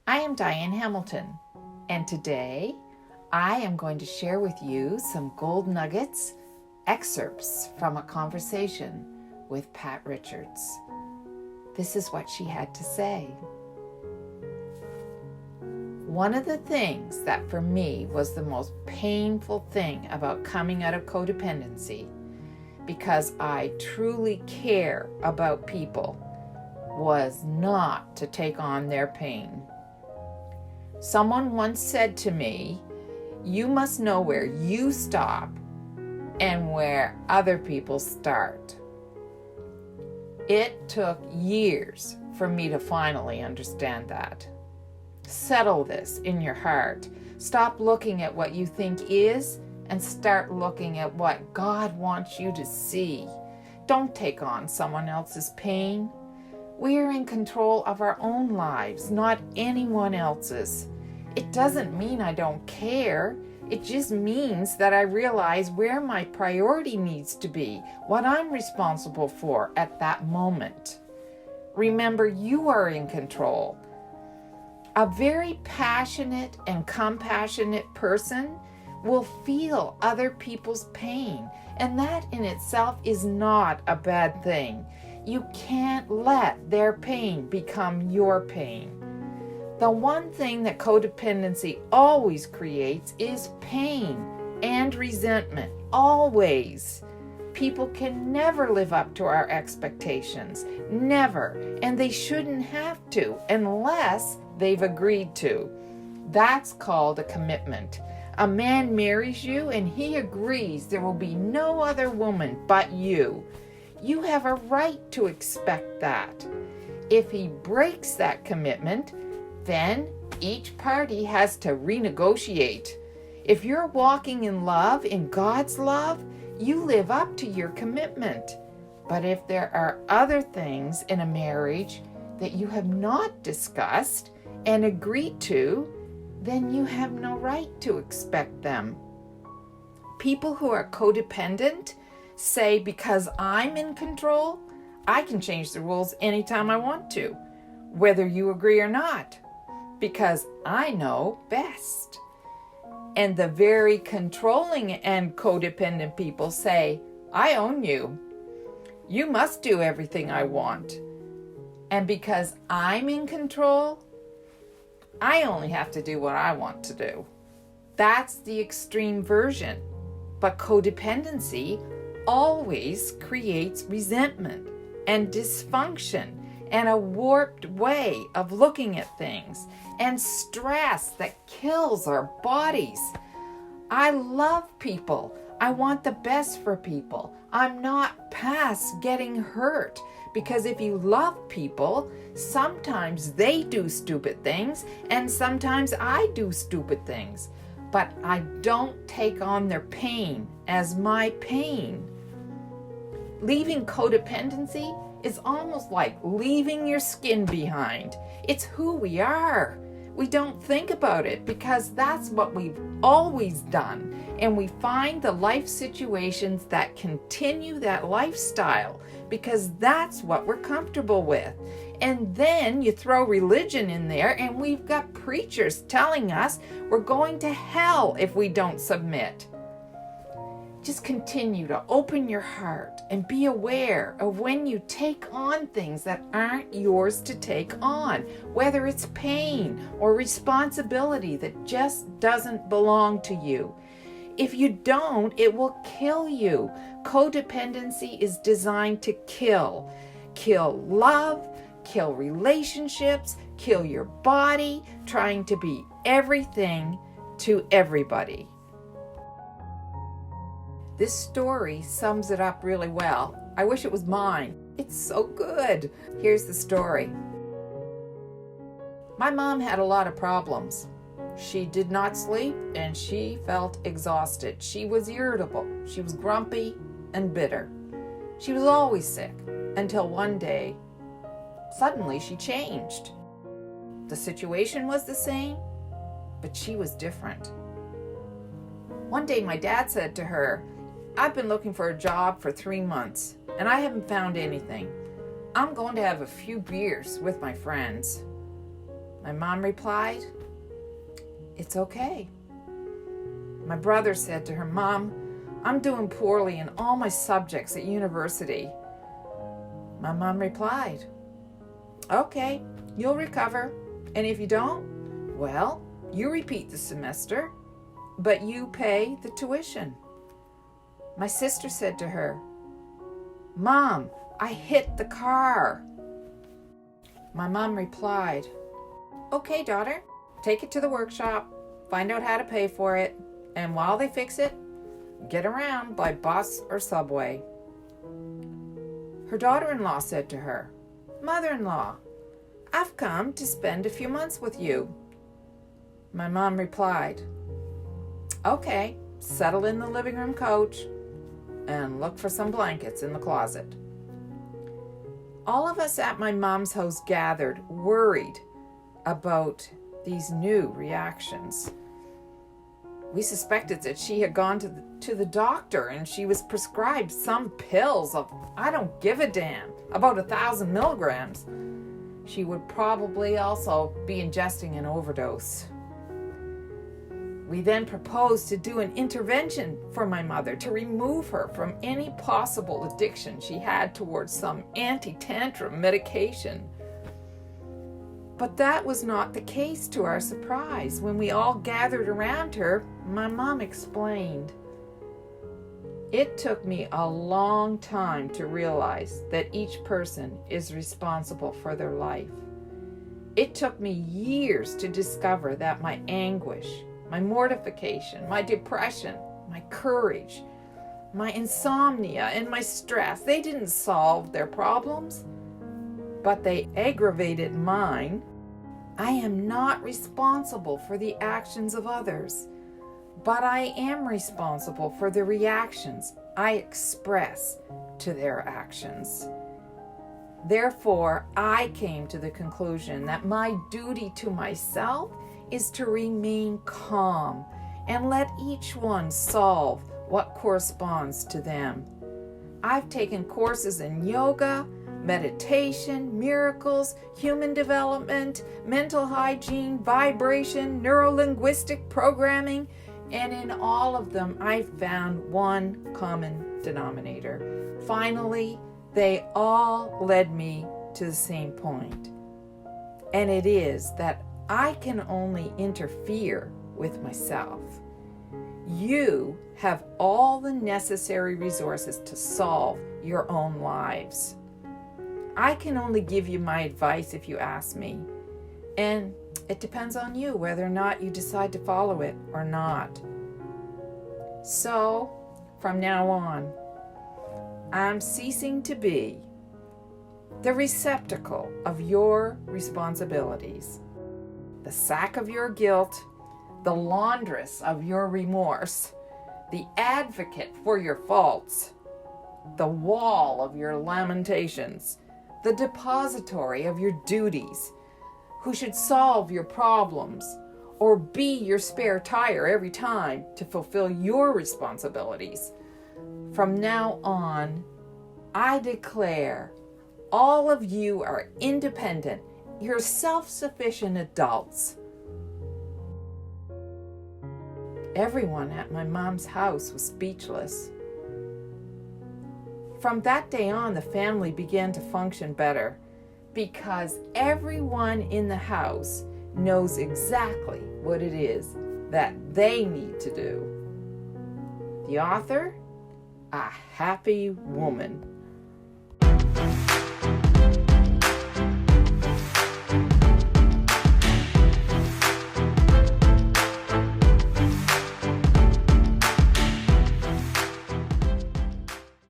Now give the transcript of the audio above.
I am Diane Hamilton, and today I am going to share with you some gold nuggets, excerpts from a conversation with Pat Richards. This is what she had to say. One of the things that for me was the most painful thing about coming out of codependency, because I truly care about people, was not to take on their pain. Someone once said to me, "You must know where you stop and where other people start." It took years for me to finally understand that. Settle this in your heart. Stop looking at what you think is and start looking at what God wants you to see. Don't take on someone else's pain. We are in control of our own lives, not anyone else's. It doesn't mean I don't care. It just means that I realize where my priority needs to be, what I'm responsible for at that moment. Remember, you are in control. A very passionate and compassionate person will feel other people's pain, and that in itself is not a bad thing. You can't let their pain become your pain. The one thing that codependency always creates is pain and resentment, always. People can never live up to our expectations, never, and they shouldn't have to unless they've agreed to. That's called a commitment. A man marries you and he agrees there will be no other woman but you. You have a right to expect that. If he breaks that commitment, then each party has to renegotiate. If you're walking in love, in God's love, you live up to your commitment. But if there are other things in a marriage that you have not discussed and agreed to, then you have no right to expect them. People who are codependent say, because I'm in control, I can change the rules anytime I want to, whether you agree or not, because I know best. And the very controlling and codependent people say, I own you. You must do everything I want. And because I'm in control, I only have to do what I want to do. That's the extreme version. But codependency always creates resentment and dysfunction and a warped way of looking at things and stress that kills our bodies. I love people. I want the best for people. I'm not past getting hurt, because if you love people, sometimes they do stupid things and sometimes I do stupid things, but I don't take on their pain as my pain. Leaving codependency is almost like leaving your skin behind. It's who we are. We don't think about it because that's what we've always done. And we find the life situations that continue that lifestyle because that's what we're comfortable with. And then you throw religion in there and we've got preachers telling us we're going to hell if we don't submit. Just continue to open your heart and be aware of when you take on things that aren't yours to take on, whether it's pain or responsibility that just doesn't belong to you. If you don't, it will kill you. Codependency is designed to kill. Kill love, kill relationships, kill your body, trying to be everything to everybody. This story sums it up really well. I wish it was mine. It's so good. Here's the story. My mom had a lot of problems. She did not sleep and she felt exhausted. She was irritable. She was grumpy and bitter. She was always sick until one day, suddenly she changed. The situation was the same, but she was different. One day my dad said to her, "I've been looking for a job for 3 months and I haven't found anything. I'm going to have a few beers with my friends." My mom replied, "It's okay." My brother said to her, "Mom, I'm doing poorly in all my subjects at university." My mom replied, "Okay, you'll recover. And if you don't, well, you repeat the semester, but you pay the tuition." My sister said to her, "Mom, I hit the car." My mom replied, "Okay, daughter, take it to the workshop, find out how to pay for it, and while they fix it, get around by bus or subway." Her daughter-in-law said to her, "Mother-in-law, I've come to spend a few months with you." My mom replied, "Okay, settle in the living room couch and look for some blankets in the closet." All of us at my mom's house gathered, worried about these new reactions. We suspected that she had gone to the doctor and she was prescribed some pills of, I don't give a damn, about 1,000 milligrams. She would probably also be ingesting an overdose. We then proposed to do an intervention for my mother to remove her from any possible addiction she had towards some anti-tantrum medication. But that was not the case, to our surprise. When we all gathered around her, my mom explained, "It took me a long time to realize that each person is responsible for their life. It took me years to discover that my anguish, my mortification, my depression, my courage, my insomnia, and my stress, they didn't solve their problems, but they aggravated mine. I am not responsible for the actions of others, but I am responsible for the reactions I express to their actions. Therefore, I came to the conclusion that my duty to myself is to remain calm and let each one solve what corresponds to them. I've taken courses in yoga, meditation, miracles, human development, mental hygiene, vibration, neuro-linguistic programming, and in all of them I've found one common denominator. Finally, they all led me to the same point, and it is that I can only interfere with myself. You have all the necessary resources to solve your own lives. I can only give you my advice if you ask me, and it depends on you whether or not you decide to follow it or not. So, from now on, I'm ceasing to be the receptacle of your responsibilities, the sack of your guilt, the laundress of your remorse, the advocate for your faults, the wall of your lamentations, the depository of your duties, who should solve your problems or be your spare tire every time to fulfill your responsibilities. From now on, I declare all of you are independent, you're self-sufficient adults. Everyone at my mom's house was speechless. From that day on, the family began to function better because everyone in the house knows exactly what it is that they need to do. The author, a happy woman.